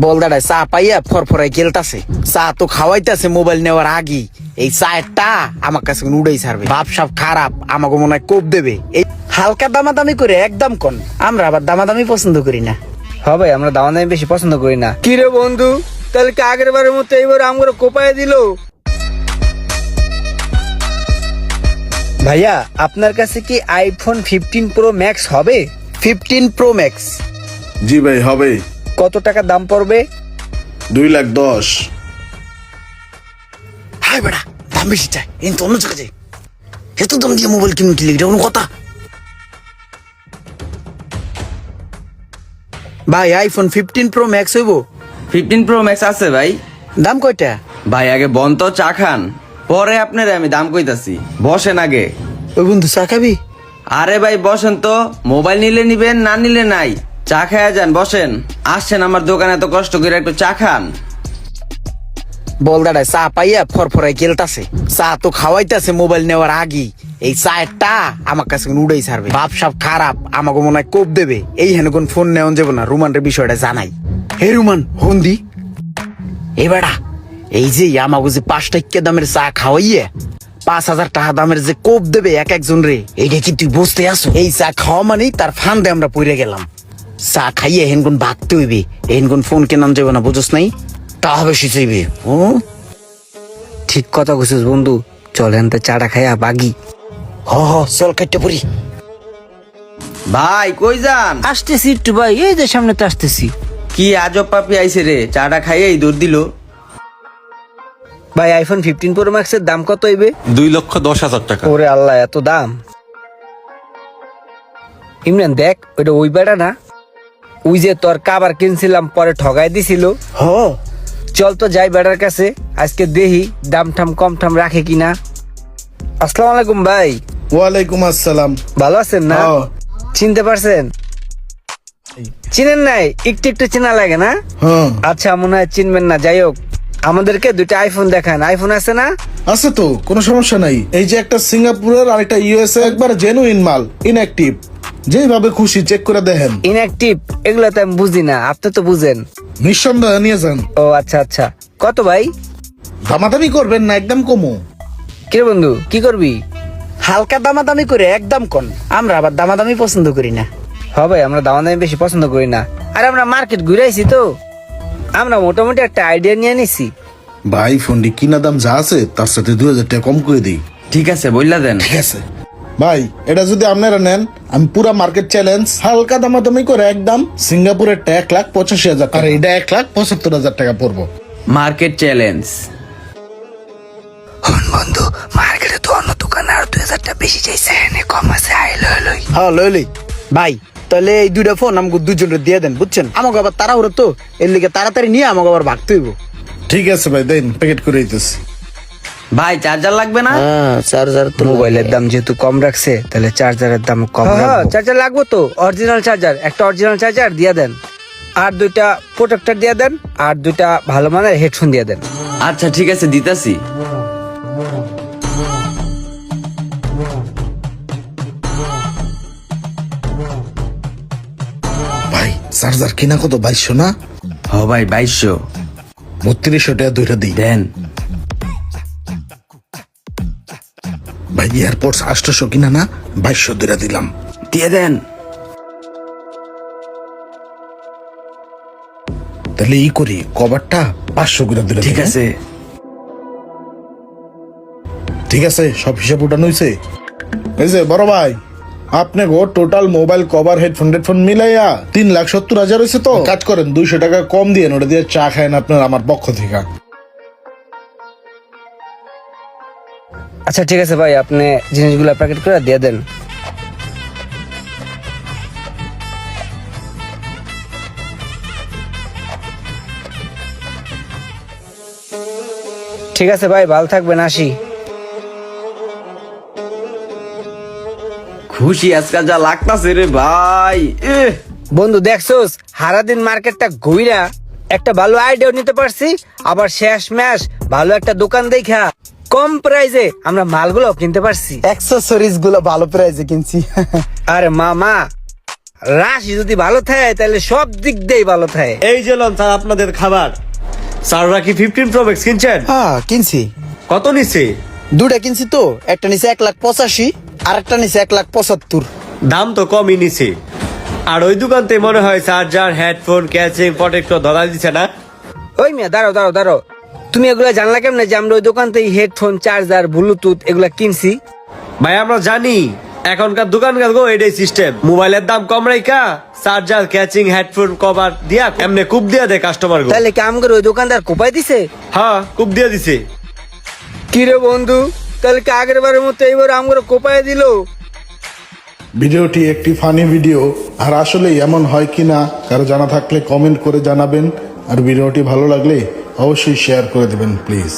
বলদাটায় চা পাইয়া ফরফরাই গেলতাছে। চা তো খাওয়াইতাছে মোবাইল নেওয়ার আগে। এই চায়েরটা আমার কাছে উড়াই ছাড়বে। বাপ সাপ খারাপ, আমাকে মনে হয় কোপ দেবে। এই হালকা দামাদামি করে একদম কন, আমরা আবার দামাদামি পছন্দ করি না। হ্যাঁ ভাই, আমরা দামাদামি বেশি পছন্দ করি না। কি রে বন্ধু, তাহলে কি আগের বারের মতো এইবার আমরা কোপায় দিল? ভাইয়া, আপনার কাছে কি আইফোন 15 প্রো ম্যাক্স হবে? 15 প্রো ম্যাক্স? জি ভাই হবে। কত টাকা দাম পড়বে? 2,10,000। হাই বেড়া, দাম বেশি চাই, কিন্তু অন্য জায়গায় যাই। এত দাম দিয়ে মোবাইল কিনুন কি এটা কোনো কথা? ভাই আইফোন 15 প্রো ম্যাক্স হইব? 15 প্রো ম্যাক্স আছে ভাই। দাম কয়টা? ভাই আগে বন তো চা খান, পরে আপনার আমি দাম কইতাছি। বসেন আগে। ওই বন্ধু চা খাবি? আরে ভাই বসেন তো, মোবাইল নিলে নিবেন, না নিলে নাই। চা খায়া যান, বসেন। আসছেন আমার দোকানে এত কষ্ট করে, একটু চা খান। বলদাটায় চা পাইয়া ফরফরাই গেলতাছে। চা তো খাওয়াইতাছে মোবাইল নেওয়ার আগে। এই চায়েরটা আমার কাছে উড়াই ছাড়বে। বাপ সাপ খারাপ, আমাকে মনে হয় কোপ দেবে। এই হেন কোন ফোন নেওয়া যাবে না, রুমানের বিষয়টা জানাই। হে রুমান, ফোন দি। এ বেড়া, এই যে আমাকে যে 5 টাকা দামের চা খাওয়াইয়া 5,000 টাকা দামের যে কোপ দেবে এক একজন রে, এইটা কি তুই বুঝতে আসো? এই চা খাওয়া মানেই তার ফান্দে আমরা পড়ে গেলাম। চা খাইয়ে হেনগুন ভাগতে হইবে, হেনগুন ফোন কেনান যাবে না, বুঝছ নাই? তা হবে সে চাইবে। ও ঠিক কথা কইছিস বন্ধু, চলেন তো চাটা খাইয়া বাগি। হ হ, চল কাটতে পড়ি। ভাই কই যান? আসতেছি একটু ভাই, এই যে সামনে তো আসতেছি। কি আজব পাপি আইছে রে, চাটা খাইয়েই দূর দিল। ভাই আইফোন 15 প্রো ম্যাক্সের দাম কত হইবে? 2,10,000 টাকা। ওরে আল্লাহ, এত দাম! ইমরান দেখ, ওইটা ওই বেড়া না? ওই যে তোর কাবার কিনছিলাম, পরে ঠগাই দিছিল। হ, চল তো যাই বেড়ার কাছে, আজকে দেখি দাম ঠাম কম ঠাম রাখে কিনা। আসসালামু আলাইকুম ভাই। ওয়ালাইকুম আসসালাম। ভালো আছেন না? হ্যাঁ। চিনতে পারছেন? চিনেন নাই? একটু একটু চেনা লাগে না? হ্যাঁ আচ্ছা, মনে হয় চিনবেন না। যাই হোক, আমাদেরকে দুইটা আইফোন দেখান। আইফোন আছে না? আছে তো, কোনো সমস্যা নাই। এই যে একটা সিঙ্গাপুরের আর একটা ইউএসএ, একবার জেনুইন মাল, ইনঅ্যাক্টিভ। যেভাবে খুশি চেক করে দেখেন। ইনঅ্যাক্টিভ এগুলো তো আমি বুঝি না, আপনি তো বুঝেন। নিঃসন্দেহে নিয়ে যান। ও আচ্ছা আচ্ছা, কত ভাই? দামাদামি করবেন না, একদম কমো। কিরে বন্ধু, কি করবি? হালকা দামাদামি করে একদম কন, আমরা আবার দামাদামি পছন্দ করি না। হ্যাঁ ভাই, আমরা দামাদামি বেশি পছন্দ করি না। আর আমরা মার্কেট ঘুরে আইছি তো, আমরা মোটামুটি একটা আইডিয়া নিয়ে নিছি। ভাই ফোনটি কিনা দাম যা আছে তার সাথে 2,000 টাকা কম করে দিই। ঠিক আছে, বললা দেন। ঠিক আছে ভাই, এটা যদি আপনারা নেন, আমি পুরা মার্কেট চ্যালেঞ্জ হালকা দামাদামি করে একদম সিঙ্গাপুরের 1,85,000 টাকা, আর এটা 1,75,000 টাকা পড়বো। Market challenge. বন্ধু, মার্কেটে তো অন্য দোকানে আর 2,000 টাকা বেশি চাইছে, কম আছে। হ্যাঁ লইলি ভাই, তাহলে এই দুইটা ফোন আমাকে দুজনের দিয়ে দেন, বুঝছেন? আমাকে আবার তাড়াহুড়ো তো, এর লিগে তাড়াতাড়ি নিয়ে আমাকে আবার ভাগতে হইব। ঠিক আছে ভাই, দেন প্যাকেট করে দিতেছি। ভাই চার্জার লাগবে না? হ্যাঁ, চার্জার তো মোবাইলের দাম যেহেতু কম রাখছে, তাহলে চার্জারের দাম কম রাখবো। চার্জার লাগবো তো, অরিজিনাল চার্জার, একটা অরিজিনাল চার্জার দিয়ে দেন। আর দুইটা প্রোটেক্টর দিয়ে দেন, আর দুইটা ভালো মানের হেডফোন দিয়ে দেন। আচ্ছা ঠিক আছে, দিতাছি। ভাই চার্জার কিনা কত? 2,200 না? হ ভাই 2,200। 3200 টাকা দুইটা দিই। দেন। ভাই এয়ারপোর্টস 800 কিনা না? 2,200 দুইটা দিলাম। দিয়ে দেন। তাহলে ই করি, কভারটা 500 করে দিলে। ঠিক আছে। ঠিক আছে, সব হিসাব উঠানো হয়েছে। এই যে বড় ভাই, আপনি গো টোটাল মোবাইল কভার হেডফোন মিলাইয়া 3,70,000 হয়েছে। তো কাজ করেন, 200 টাকা কম দিয়ে ওটা দিয়ে চা খায়েন আপনার আমার পক্ষ থেকে। আচ্ছা ঠিক আছে ভাই, আপনি জিনিসগুলো প্যাকেট করে দিয়ে দেন। ঠিক আছে ভাই, ভালো থাকবেন, আসি। খুশি আজকাল যা লাগতাছে রে ভাই। বন্ধু দেখছোস, সারাদিন মার্কেটটা ঘুইরা একটা ভালো আইডিয়া নিতে পারছি, আবার শেষ ম্যাশ ভালো একটা দোকান দেখা কম প্রাইজে আমরা মালগুলো কিনতে পারছি। অ্যাক্সেসরিজ গুলো ভালো প্রাইসে কিনছি। আরে মামা, রাশি যদি ভালো থাকে তাহলে সব দিক দিয়েই ভালো থাকে। এই যে লন স্যার আপনাদের খাবার। স্যাররা কি 15 Pro Max কিনছেন? হ্যাঁ কিনছি, কত নিচ্ছে? দুটা কিনছি তো, একটা নিচে 1,85,000 আর একটা নিচে 1,75,000। দাম তো কমই নিছে। আর ওই দোকানতে মনে হয় চার্জার, হেডফোন, ক্যাচিং, প্রোটেক্টর ধরা দিচ্ছে না? ওই মিয়া দাঁড়াও, তুমি এগুলা জানলা কেমনে যে আমরা ওই দোকান থেকে হেডফোন, চার্জার, ব্লুটুথ এগুলা কিনছি? ভাই আমরা জানি এখনকার দোকানকার গো এটাই সিস্টেম, মোবাইলের দাম কম রাইকা চার্জার, ক্যাচিং, হেডফোন কভার দিয়া এমনি কুপ দিয়া দেয় কাস্টমার গো। তাহলে কি আমগর ওই দোকানদার কোপাই দিছে? হ্যাঁ কুপ দিয়া দিছে। কিরে বন্ধু, তাহলে কি আগের বারের মতো এইবার আমগর কোপাই দিল? ভিডিওটি একটি ফানি ভিডিও, আর আসলে এমন হয় কিনা কারো জানা থাকলে কমেন্ট করে জানাবেন, আর ভিডিওটি ভালো লাগলে অবশ্যই শেয়ার করে দেবেন প্লিজ।